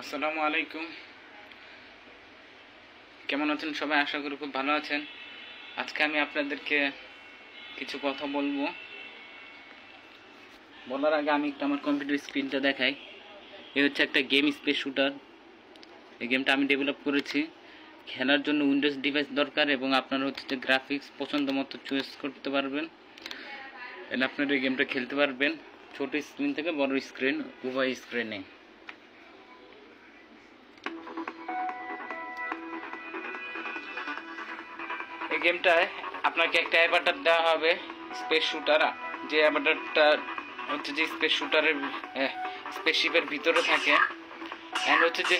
আসসালামু আলাইকুম। কেমন আছেন সবাই? আশা করি খুব ভালো আছেন। আজকে আমি আপনাদেরকে কিছু কথা বলবো। বলার আগে আমি একটু আমার কম্পিউটার স্ক্রিনটা দেখাই। এই হচ্ছে একটা গেম স্পেস শুটার। এই গেমটা আমি ডেভেলপ করেছি। খেলার জন্য উইন্ডোজ ডিভাইস দরকার এবং আপনারা হচ্ছে যে গ্রাফিক্স পছন্দ মতো চয়েস করতে পারবেন। এন্ড আপনারা এই গেমটা খেলতে পারবেন ছোট স্ক্রিন থেকে বড় স্ক্রিন, উভয় স্ক্রিনে। এই গেমটায় আপনাকে একটা অ্যাভাটার দেওয়া হবে, স্পেস শুটার। যে অ্যাভাটারটা হচ্ছে যে স্পেস শুটারের স্পেসশিপের ভিতরে থাকে। অ্যান্ড হচ্ছে যে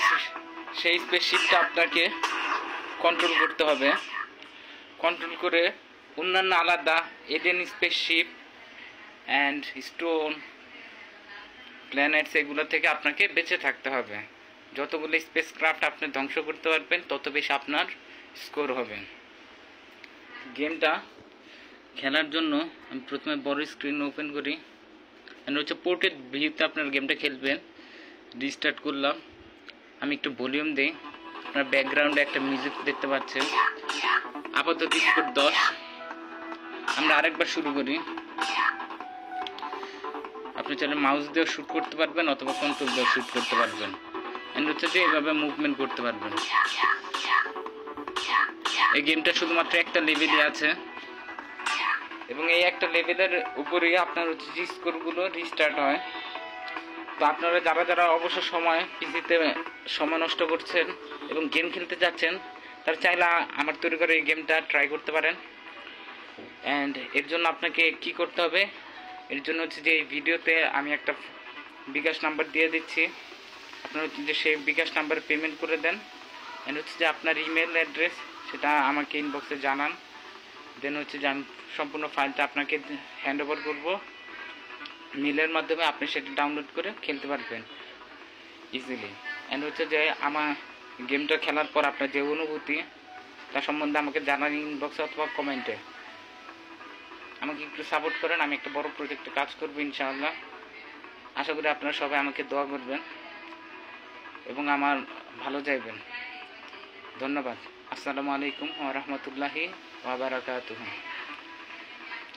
সেই স্পেসশিপটা আপনাকে কন্ট্রোল করতে হবে। কন্ট্রোল করে অন্যান্য আলাদা alien spaceship and stone planets এগুলো থেকে আপনাকে বেঁচে থাকতে হবে। যতগুলো স্পেস ক্রাফট আপনি ধ্বংস করতে পারবেন তত বেশি আপনার স্কোর হবে। গেমটা খেলার জন্য আমি প্রথমে বড় স্ক্রিন ওপেন করি। হচ্ছে পোর্টেড ভিউতে আপনার গেমটা খেলবেন। রিস্টার্ট করলাম। আমি একটু ভলিউম দিই। আপনার ব্যাকগ্রাউন্ডে একটা মিউজিক দেখতে পাচ্ছেন। আপাতত স্কোর 10। আমরা আরেকবার শুরু করি। আপনি চাইলে মাউস দিয়েও শ্যুট করতে পারবেন অথবা কন্ট্রোল দিয়েও শ্যুট করতে পারবেন। হচ্ছে যে এইভাবে মুভমেন্ট করতে পারবেন। এই গেমটা শুধুমাত্র একটা লেভেলই আছে এবং এই একটা লেভেলের উপরেই আপনার হচ্ছে যে স্কোরগুলো রিস্টার্ট হয়। তো আপনারা যারা যারা অবসর সময় পিসিতে সময় নষ্ট করছেন এবং গেম খেলতে যাচ্ছেন তারা চাইলে আমার তৈরি করে এই গেমটা ট্রাই করতে পারেন। অ্যান্ড এর জন্য আপনাকে কি করতে হবে, এর জন্য হচ্ছে যে এই ভিডিওতে আমি একটা বিকাশ নাম্বার দিয়ে দিচ্ছি। আপনার হচ্ছে যে সেই বিকাশ নাম্বারে পেমেন্ট করে দেন। অ্যান্ড হচ্ছে যে আপনার ইমেল অ্যাড্রেস সেটা আমাকে ইনবক্সে জানান। দেন হচ্ছে যে আমি সম্পূর্ণ ফাইলটা আপনাকে হ্যান্ড ওভার করবো। মেলের মাধ্যমে আপনি সেটা ডাউনলোড করে খেলতে পারবেন ইজিলি। অ্যান্ড হচ্ছে যে আমার গেমটা খেলার পর আপনার যে অনুভূতি তার সম্বন্ধে আমাকে জানান ইনবক্সে অথবা কমেন্টে। আমাকে একটু সাপোর্ট করেন। আমি একটা বড় প্রজেক্টে কাজ করবো ইনশাআল্লাহ। আশা করি আপনারা সবাই আমাকে দোয়া করবেন এবং আমার ভালো চাইবেন। ধন্যবাদ। আসসালামু আলাইকুম ওয়া রাহমাতুল্লাহি ওয়া বারাকাতুহু।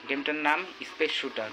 গেমটার নাম স্পেস শুটার।